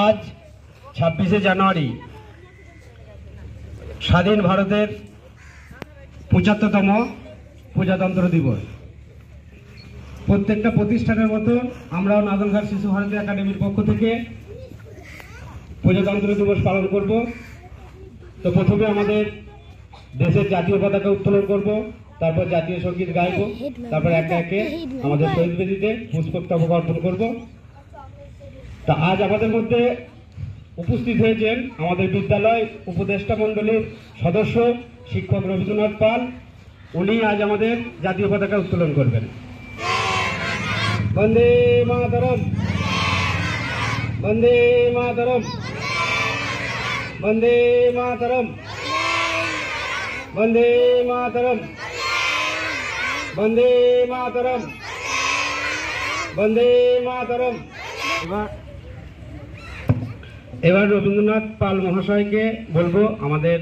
आज 26 জানুয়ারি স্বাধীন ভারতের 75তম প্রজাতন্ত্র দিবস। প্রত্যেকটা প্রতিষ্ঠানের মতো আমরাও নাদনঘাট শিশু ভারতী একাডেমির পক্ষ থেকে প্রজাতন্ত্র দিবস পালন করব। তো প্রথমে আমাদের দেশের জাতীয় পতাকা উত্তোলন করব, তারপর জাতীয় সঙ্গীত গাইব, তারপর একে একে আমাদের শহীদ বেদিতে পুষ্পস্তবক অর্পণ করব। তা আজ আমাদের মধ্যে উপস্থিত হয়েছেন আমাদের বিদ্যালয় উপদেষ্টা মণ্ডলীর সদস্য শিক্ষক রবীন্দ্রনাথ পাল। উনি আজ আমাদের জাতীয় পতাকা উত্তোলন করবেন। বন্দে মাতরম, বন্দে মাতরম, বন্দে মাতরম, বন্দে মাতরম, বন্দে মাতরম, বন্দে মাতরম। এবার রবীন্দ্রনাথ পাল মহাশয়কে বলবো আমাদের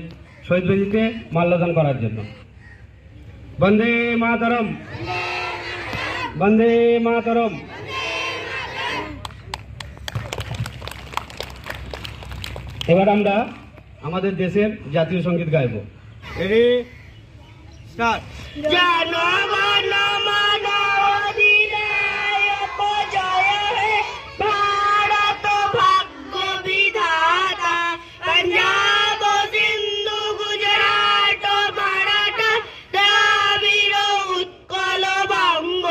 শহীদ বেদিতে মাল্যদান করার জন্য। বন্দে মাতরম, বন্দে মাতরম। এবার আমরা আমাদের দেশের জাতীয় সঙ্গীত গাইব। Ready, start. জনগণ মন অধিনায়ক জয় হে ভারত ভাগ্য বিধাতা, পঞ্জাব সিন্ধু গুজরাট মারাঠা দ্রাবিড় উৎকল বঙ্গ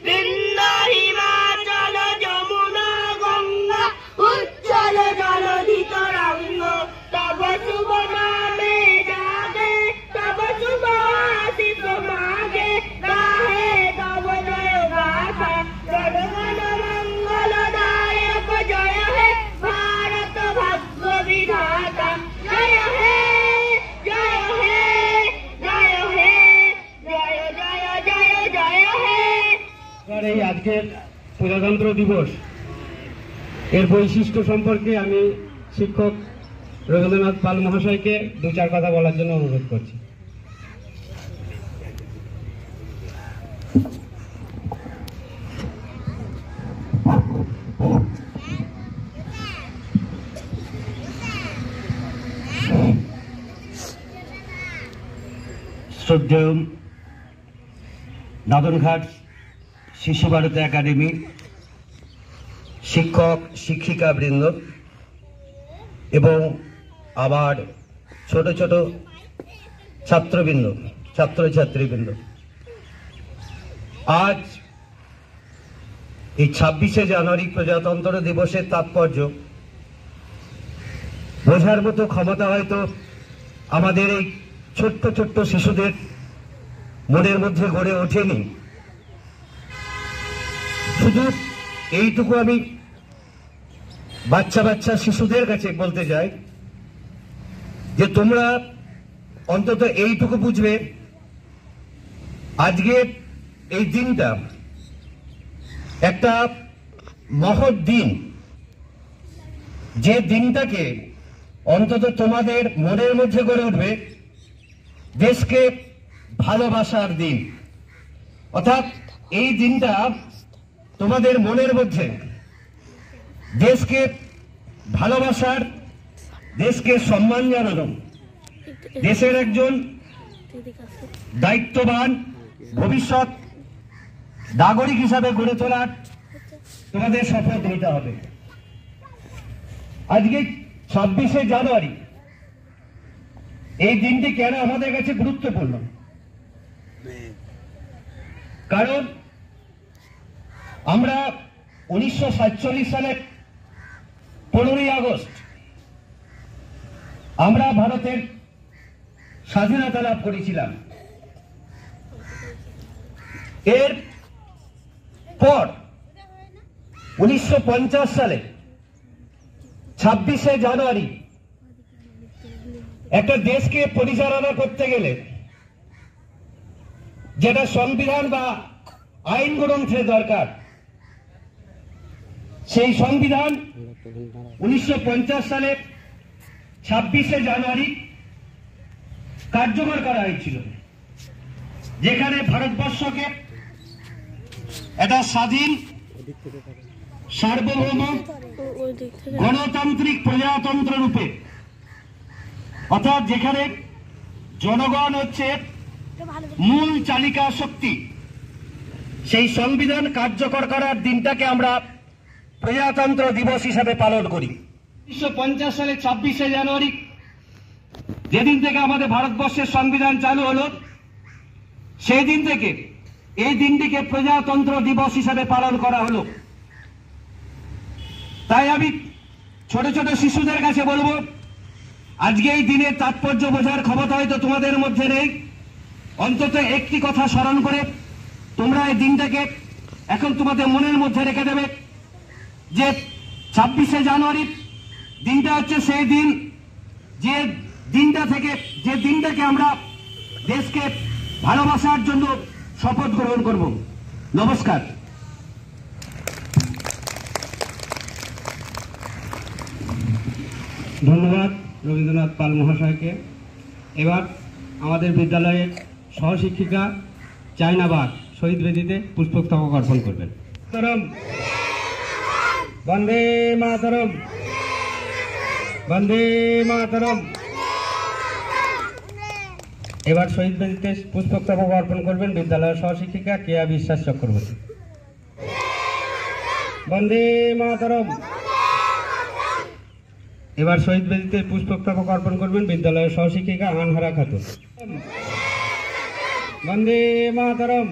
বৃন্দ হিমাচল যমুনা গঙ্গা উজ্জ্বল জলধি তরঙ্গ, তব শুভ নামে জাগে তব শুভ আশিস মাগে, গাহে তব জয় গাথা জনগণ মঙ্গলদায়ক জয় হে ভারত ভাগ্য বিধাতা, জয় হে জয় হে জয় হে জয় জয় জয় জয় হে। এই আজকের প্রজাতন্ত্র দিবস এর বৈশিষ্ট্য সম্পর্কে আমি শিক্ষক রবীন্দ্রনাথ পাল মহাশয়কে দু চার কথা বলার জন্য অনুরোধ করছি। শ্রদ্ধেয় নাদনঘাট শিশু ভারতী একাডেমির শিক্ষক শিক্ষিকা বৃন্দ এবং আবার ছোট ছোট ছাত্রবৃন্দ ছাত্রছাত্রীবৃন্দ, আজ এই 26শে জানুয়ারি প্রজাতন্ত্র দিবসের তাৎপর্য বোঝার মতো ক্ষমতা হয়তো আমাদের এই ছোট্ট ছোট্ট শিশুদের মনের মধ্যে গড়ে ওঠেনি। শুধু এইটুকু আমি বাচ্চা বাচ্চা শিশুদের কাছে বলতে চাই যে তোমরা অন্তত এইটুকু বুঝবে, আজকের এই দিনটা একটা মহৎ দিন, যে দিনটাকে অন্তত তোমাদের মনের মধ্যে গড়ে উঠবে দেশকে ভালোবাসার দিন। অর্থাৎ এই দিনটা তোমাদের মনের মধ্যে দেশকে ভালোবাসার, দেশকে সম্মান জানানো, দেশের একজন দায়িত্ববান ভবিষ্যৎ নাগরিক হিসাবে গড়ে তোলার তোমাদের শপথ নিতে হবে। আজকে 26শে জানুয়ারি এই দিনটি কেন আমাদের কাছে গুরুত্বপূর্ণ? কারণ আমরা 1947 সালের 15ই আগস্ট আমরা ভারতের স্বাধীনতা লাভ করেছিলাম। এর পর 1950 সালে 26শে জানুয়ারি একটা দেশকে পরিচালনা করতে গেলে যেটা সংবিধান বা আইন গ্রন্থের দরকার, সেই সংবিধান 1950 সালে 26শে জানুয়ারি কার্যকর করা হয়েছিল, যেখানে ভারতবর্ষকে একটা স্বাধীন, সার্বভৌম, গণতান্ত্রিক প্রজাতন্ত্র রূপে, অর্থাৎ যেখানে জনগণ হচ্ছে মূল চালিকা শক্তি, সেই সংবিধান কার্যকর করার দিনটাকে আমরা প্রজাতন্ত্র দিবস হিসাবে পালন করি। 1950 সালে 26শে জানুয়ারি যেদিন থেকে আমাদের ভারতবর্ষের সংবিধান চালু হলো, সেই দিন থেকে এই দিনটিকে প্রজাতন্ত্র দিবস হিসাবে পালন করা হলো। তাই আমি ছোট ছোট শিশুদের কাছে বলবো, আজকে এই দিনের তাৎপর্য বোঝার ক্ষমতা হয়তো তোমাদের মধ্যে নেই, অন্তত একটি কথা স্মরণ করে তোমরা এই দিনটাকে এখন তোমাদের মনের মধ্যে রেখে দেবে যে 26শে জানুয়ারি দিনটা হচ্ছে সেই দিন, যে দিনটাকে আমরা দেশকে ভালোবাসার জন্য শপথ গ্রহণ করব। নমস্কার। ধন্যবাদ রবীন্দ্রনাথ পাল মহাশয়কে। এবার আমাদের বিদ্যালয়ের সহশিক্ষিকা চায়না বাগ শহীদ বেদিতে পুষ্পস্তবক অর্পণ করবেন। বন্দে মাতরম, বন্দে মাতরম। এবার শহীদ বেদিতে পুষ্পস্তবক অর্পণ করবেন বিদ্যালয়ের সহশিক্ষিকা কেয়া বিশ্বাস চক্রবর্তী। বন্দে মাতরম। এবার শহীদ বেদিতে পুষ্পস্তবক অর্পণ করবেন বিদ্যালয়ের সহশিক্ষিকা আনহারা খাতুন। বন্দে মাতরম।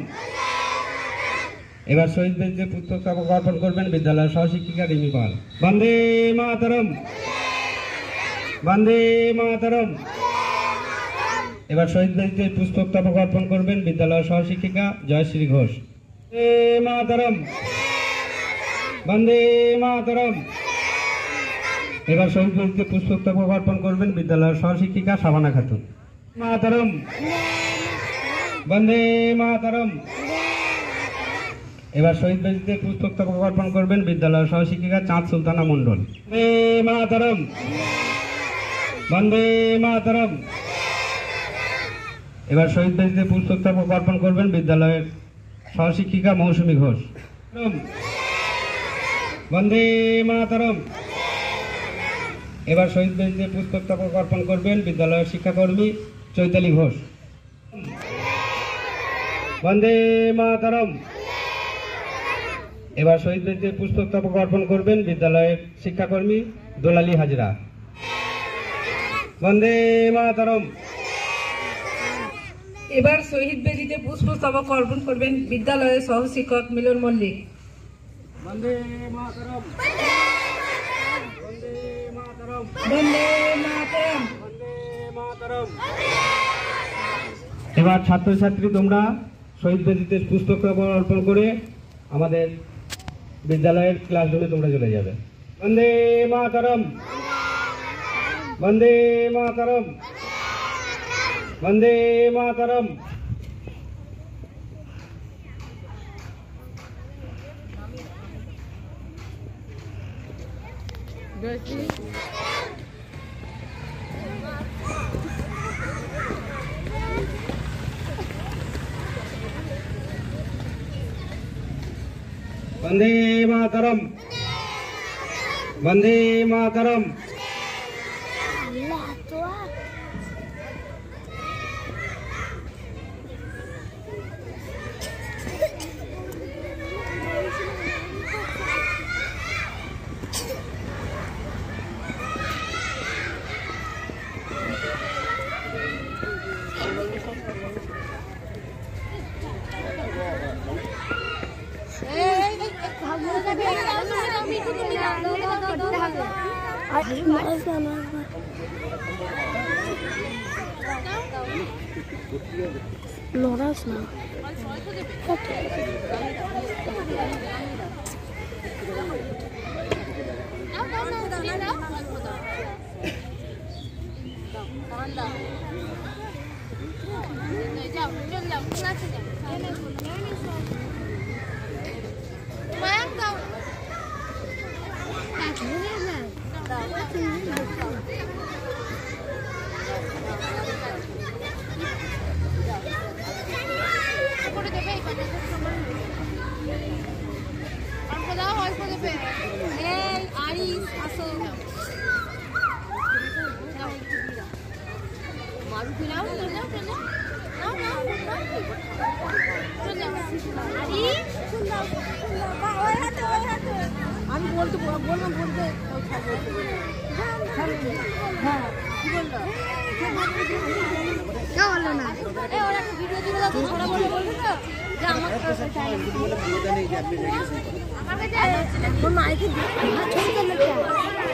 এবার শহীদ বেদিতে পুষ্পস্তবক অর্পণ করবেন বিদ্যালয়ের সহশিক্ষিকা রিমি পাল। বন্দে মাতরম, বন্দে মাতরম। এবার শহীদ বেদিতে পুষ্পস্তবক অর্পণ করবেন বিদ্যালয়ের সহশিক্ষিকা জয়শ্রী ঘোষ। বন্দে মাতরম, বন্দে মাতরম। এবার শহীদ বেদিতে পুষ্পস্তবক অর্পণ করবেন বিদ্যালয়ের সহশিক্ষিকা শাবানা খাতুন। মাতরম, বন্দে মাতরম। এবার শহীদ বেদিতে পুষ্পস্তবক অর্পণ করবেন বিদ্যালয়ের সহশিক্ষিকা চাঁদ সুলতানা মণ্ডল। বন্দে মাতরম, বন্দে মাতরম। এবার শহীদ বেদিতে পুষ্পস্তবক অর্পণ করবেন বিদ্যালয়ের সহশিক্ষিকা মৌসুমী ঘোষ। বন্দে মাতরম। এবার শহীদ বেদিতে পুষ্পস্তবক অর্পণ করবেন বিদ্যালয়ের শিক্ষাকর্মী চৈতালি ঘোষ। বন্দে মাতরম। এবার শহীদ বেদিতে পুষ্পস্তবক অর্পণ করবেন বিদ্যালয়ের শিক্ষাকর্মী দোলালী হাজরা। বন্দে মাতরম। এবার শহীদ বেদিতে পুষ্পস্তবক অর্পণ করবেন বিদ্যালয়ের সহশিক্ষক মিলন মল্লিক। বন্দে মাতরম, বন্দে মাতরম, বন্দে মাতরম। বন্দে মাতরম। এবার ছাত্রছাত্রী তোমরা শহীদ বেদিতে পুষ্পস্তবক অর্পণ করে আমাদের বিদ্যালয়ের ক্লাসরুমে তোমরা চলে যাবে। বন্দে মাতরম, বন্দে মাতরম, বন্দে মাতরম। বন্দে মাতরম, বন্দে মাতরম। লড়াস না দেবে এই আরিস আসো মারুতি নাও নাও নাও নাও নাও আমি বলতে বললাম বলতে হ্যাঁ কি বললো বললো না ওরা একটা ভিডিও দিল তো ওরা বলে বলবে তো যে আমার কাছে মাইকে ছবি তুললে